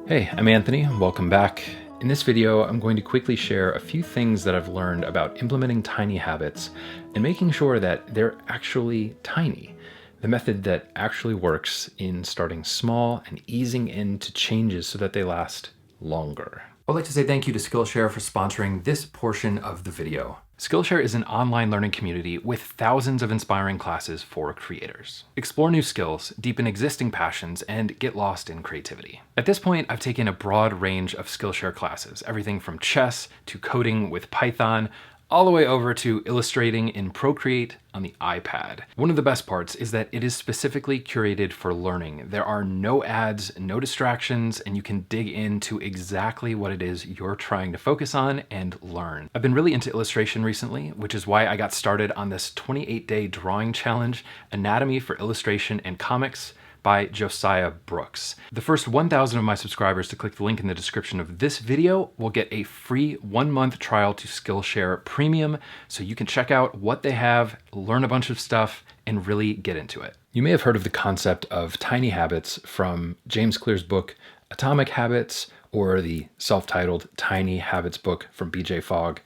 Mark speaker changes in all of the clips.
Speaker 1: Hey, I'm Anthony. Welcome back. In this video, I'm going to quickly share a few things that I've learned about implementing tiny habits and making sure that they're actually tiny. The method that actually works in starting small and easing into changes so that they last longer. I'd like to say thank you to Skillshare for sponsoring this portion of the video. Skillshare is an online learning community with thousands of inspiring classes for creators. Explore new skills, deepen existing passions, and get lost in creativity. At this point, I've taken a broad range of Skillshare classes, everything from chess to coding with Python, all the way over to illustrating in Procreate on the iPad. One of the best parts is that it is specifically curated for learning. There are no ads, no distractions, and you can dig into exactly what it is you're trying to focus on and learn. I've been really into illustration recently, which is why I got started on this 28-day drawing challenge, Anatomy for Illustration and Comics, by Josiah Brooks. The first 1,000 of my subscribers to click the link in the description of this video will get a free 1-month trial to Skillshare Premium, so you can check out what they have, learn a bunch of stuff, and really get into it. You may have heard of the concept of tiny habits from James Clear's book, Atomic Habits, or the self-titled Tiny Habits book from BJ Fogg.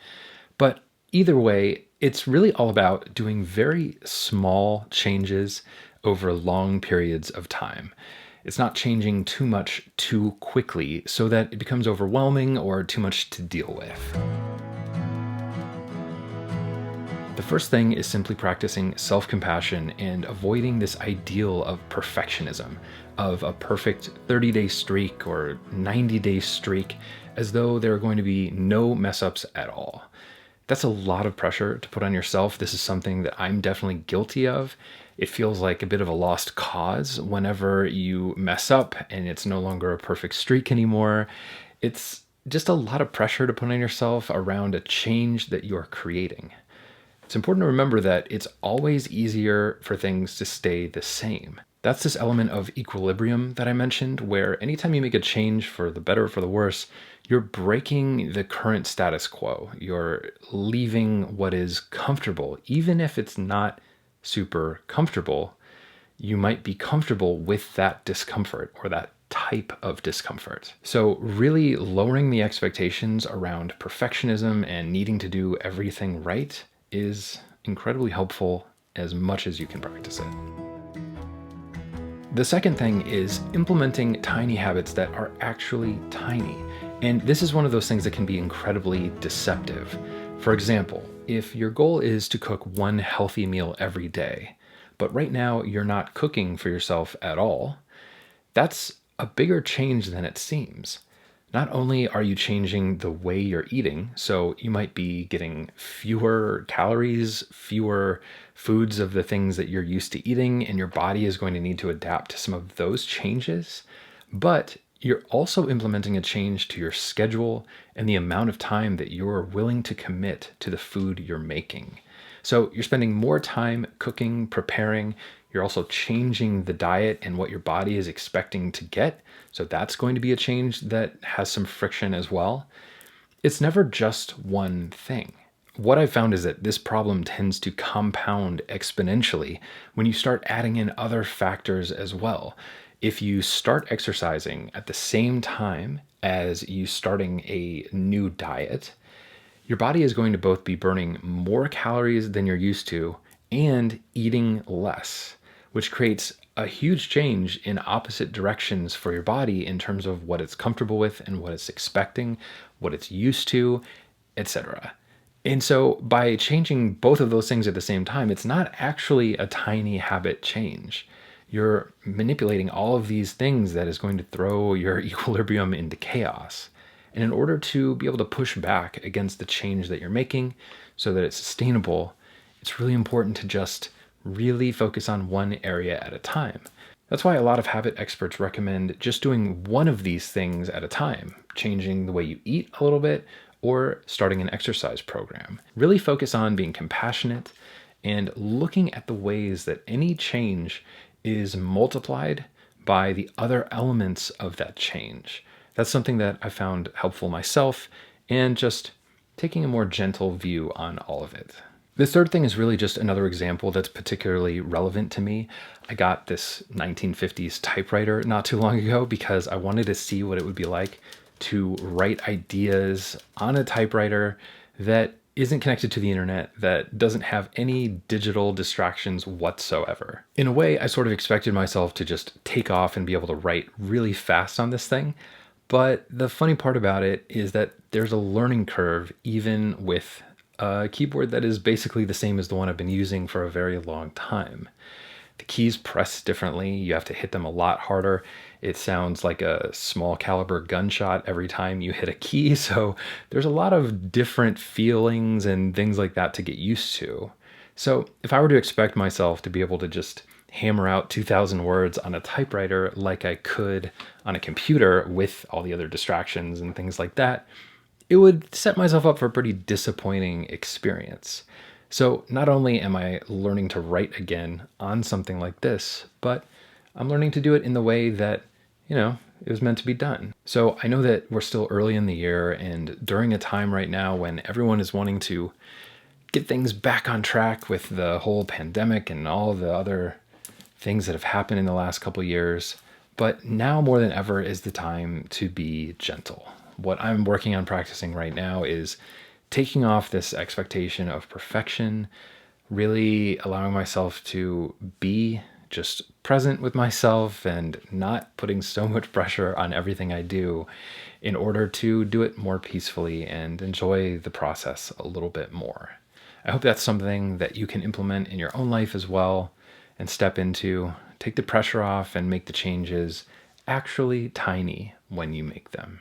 Speaker 1: But either way, it's really all about doing very small changes over long periods of time. It's not changing too much too quickly so that it becomes overwhelming or too much to deal with. The first thing is simply practicing self-compassion and avoiding this ideal of perfectionism, of a perfect 30-day streak or 90-day streak, as though there are going to be no mess-ups at all. That's a lot of pressure to put on yourself. This is something that I'm definitely guilty of. It feels like a bit of a lost cause whenever you mess up and it's no longer a perfect streak anymore. It's just a lot of pressure to put on yourself around a change that you're creating. It's important to remember that it's always easier for things to stay the same. That's this element of equilibrium that I mentioned, where anytime you make a change for the better or for the worse, you're breaking the current status quo. You're leaving what is comfortable. Even if it's not super comfortable, you might be comfortable with that discomfort or that type of discomfort. So really lowering the expectations around perfectionism and needing to do everything right is incredibly helpful as much as you can practice it. The second thing is implementing tiny habits that are actually tiny. And this is one of those things that can be incredibly deceptive. For example, if your goal is to cook one healthy meal every day, but right now you're not cooking for yourself at all, that's a bigger change than it seems. Not only are you changing the way you're eating, so you might be getting fewer calories, fewer foods of the things that you're used to eating, and your body is going to need to adapt to some of those changes, but you're also implementing a change to your schedule and the amount of time that you're willing to commit to the food you're making. So you're spending more time cooking, preparing. You're also changing the diet and what your body is expecting to get. So that's going to be a change that has some friction as well. It's never just one thing. What I've found is that this problem tends to compound exponentially when you start adding in other factors as well. If you start exercising at the same time as you starting a new diet, your body is going to both be burning more calories than you're used to and eating less, which creates a huge change in opposite directions for your body in terms of what it's comfortable with and what it's expecting, what it's used to, etc. And so by changing both of those things at the same time, it's not actually a tiny habit change. You're manipulating all of these things that is going to throw your equilibrium into chaos. And in order to be able to push back against the change that you're making so that it's sustainable, it's really important to just really focus on one area at a time. That's why a lot of habit experts recommend just doing one of these things at a time, changing the way you eat a little bit or starting an exercise program. Really focus on being compassionate and looking at the ways that any change is multiplied by the other elements of that change. That's something that I found helpful myself, and just taking a more gentle view on all of it. This third thing is really just another example that's particularly relevant to me. I got this 1950s typewriter not too long ago because I wanted to see what it would be like to write ideas on a typewriter that isn't connected to the internet, that doesn't have any digital distractions whatsoever. In a way, I sort of expected myself to just take off and be able to write really fast on this thing. But the funny part about it is that there's a learning curve even with a keyboard that is basically the same as the one I've been using for a very long time. The keys press differently. You have to hit them a lot harder. It sounds like a small caliber gunshot every time you hit a key. So there's a lot of different feelings and things like that to get used to. So if I were to expect myself to be able to just hammer out 2,000 words on a typewriter like I could on a computer with all the other distractions and things like that, it would set myself up for a pretty disappointing experience. So not only am I learning to write again on something like this, but I'm learning to do it in the way that, it was meant to be done. So I know that we're still early in the year and during a time right now when everyone is wanting to get things back on track with the whole pandemic and all the other things that have happened in the last couple years. But now more than ever is the time to be gentle. What I'm working on practicing right now is taking off this expectation of perfection, really allowing myself to be just present with myself and not putting so much pressure on everything I do in order to do it more peacefully and enjoy the process a little bit more. I hope that's something that you can implement in your own life as well and step into. Take the pressure off and make the changes actually tiny when you make them.